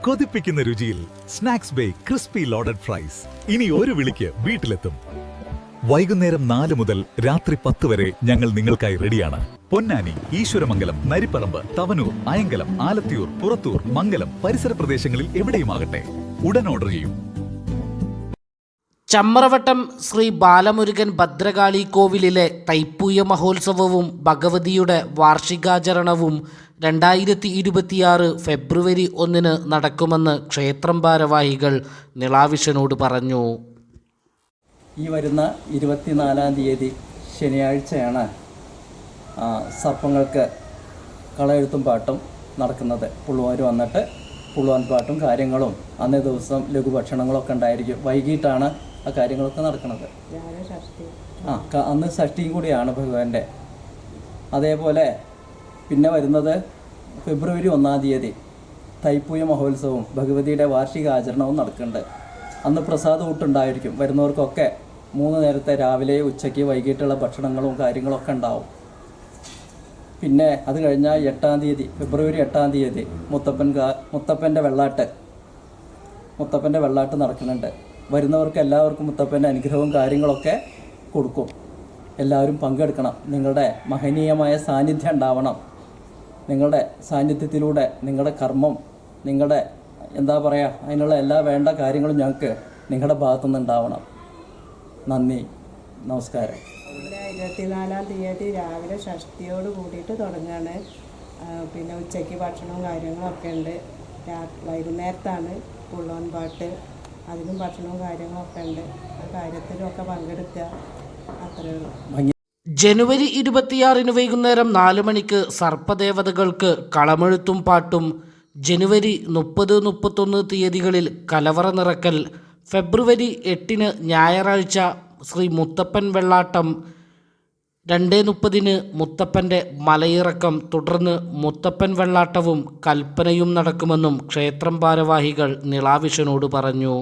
കൊതിപ്പിക്കുന്ന രുചിയിൽ snacks bay crispy loaded fries ഇനി ഒരു വിളിക്ക് വീട്ടിലെത്തും. വൈകുന്നേരം 4 മുതൽ രാത്രി 10 വരെ ഞങ്ങൾ നിങ്ങൾക്കായി റെഡിയാണ്. പൊന്നാനി, ഈശ്വരമംഗലം, നരിപ്പറമ്പ്, തവനൂർ, അയങ്കലം, ആലത്തിയൂർ, പുറത്തൂർ, മംഗലം പരിസര പ്രദേശങ്ങളിൽ എവിടെയുമാകട്ടെ ഉടൻ ഓർഡർ ചെയ്യും. ചമ്രവട്ടം ശ്രീ ബാലമുരുകൻ ഭദ്രകാളി കോവിലിലെ തൈപ്പൂയ മഹോത്സവവും ഭഗവതിയുടെ വാർഷികാചരണവും 2026 ഫെബ്രുവരി 1 നടക്കുമെന്ന് ക്ഷേത്രം ഭാരവാഹികൾ നിളാവിഷനോട് പറഞ്ഞു. ഈ വരുന്ന 24-ാം തീയതി ശനിയാഴ്ചയാണ് സർപ്പങ്ങൾക്ക് കളയെഴുത്തും പാട്ടും നടക്കുന്നത്. പുള്ളുവാർ വന്നിട്ട് പുള്ളുവാൻ പാട്ടും കാര്യങ്ങളും അന്നേ ദിവസം ലഘുഭക്ഷണങ്ങളൊക്കെ ഉണ്ടായിരിക്കും. വൈകിട്ടാണ് ആ കാര്യങ്ങളൊക്കെ നടക്കുന്നത്. അന്ന് ഷഷ്ടിയും കൂടിയാണ് ഭഗവാന്റെ. അതേപോലെ പിന്നെ വരുന്നത് ഫെബ്രുവരി 1-ാം തീയതി തൈപ്പൂയ മഹോത്സവവും ഭഗവതിയുടെ വാർഷിക ആചരണവും നടക്കുന്നുണ്ട്. അന്ന് പ്രസാദ ഊട്ടുണ്ടായിരിക്കും. വരുന്നവർക്കൊക്കെ 3 നേരത്തെ രാവിലെ ഉച്ചയ്ക്ക് വൈകിട്ടുള്ള ഭക്ഷണങ്ങളും കാര്യങ്ങളൊക്കെ ഉണ്ടാവും. പിന്നെ അത് കഴിഞ്ഞാൽ 8-ാം തീയതി ഫെബ്രുവരി 8-ാം തീയതി മുത്തപ്പൻ്റെ വെള്ളാട്ട് നടക്കുന്നുണ്ട്. വരുന്നവർക്ക് എല്ലാവർക്കും മുത്തപ്പൻ്റെ അനുഗ്രഹവും കാര്യങ്ങളൊക്കെ കൊടുക്കും. എല്ലാവരും പങ്കെടുക്കണം. നിങ്ങളുടെ മഹനീയമായ സാന്നിധ്യം ഉണ്ടാവണം. നിങ്ങളുടെ സാന്നിധ്യത്തിലൂടെ നിങ്ങളുടെ കർമ്മം, നിങ്ങളുടെ അതിനുള്ള എല്ലാ വേണ്ട കാര്യങ്ങളും ഞങ്ങൾക്ക് നിങ്ങളുടെ ഭാഗത്തുനിന്ന് ഉണ്ടാവണം. നന്ദി, നമസ്കാരം. 24-ാം തീയതി രാവിലെ ഷഷ്ടിയോട് കൂടിയിട്ട് തുടങ്ങുകയാണ്. പിന്നെ ഉച്ചയ്ക്ക് ഭക്ഷണവും കാര്യങ്ങളൊക്കെ ഉണ്ട്. വൈകുന്നേരത്താണ് പുള്ളോൻ പാട്ട്, അതിനും ഭക്ഷണവും കാര്യങ്ങളൊക്കെ ഉണ്ട്. ആ കാര്യത്തിലൊക്കെ പങ്കെടുക്കുക, അത്രയേ ഉള്ളൂ. ജനുവരി 26 വൈകുന്നേരം 4 മണിക്ക് സർപ്പദേവതകൾക്ക് കളമെഴുത്തും പാട്ടും, ജനുവരി 30, 31 തീയതികളിൽ കലവറ നിറക്കൽ, ഫെബ്രുവരി 8 ഞായറാഴ്ച ശ്രീ മുത്തപ്പൻ വെള്ളാട്ടം, 2:30 മുത്തപ്പൻ്റെ മലയിറക്കം, തുടർന്ന് മുത്തപ്പൻ വെള്ളാട്ടവും കൽപ്പനയും നടക്കുമെന്നും ക്ഷേത്രം ഭാരവാഹികൾ നിളാവിഷനോട് പറഞ്ഞു.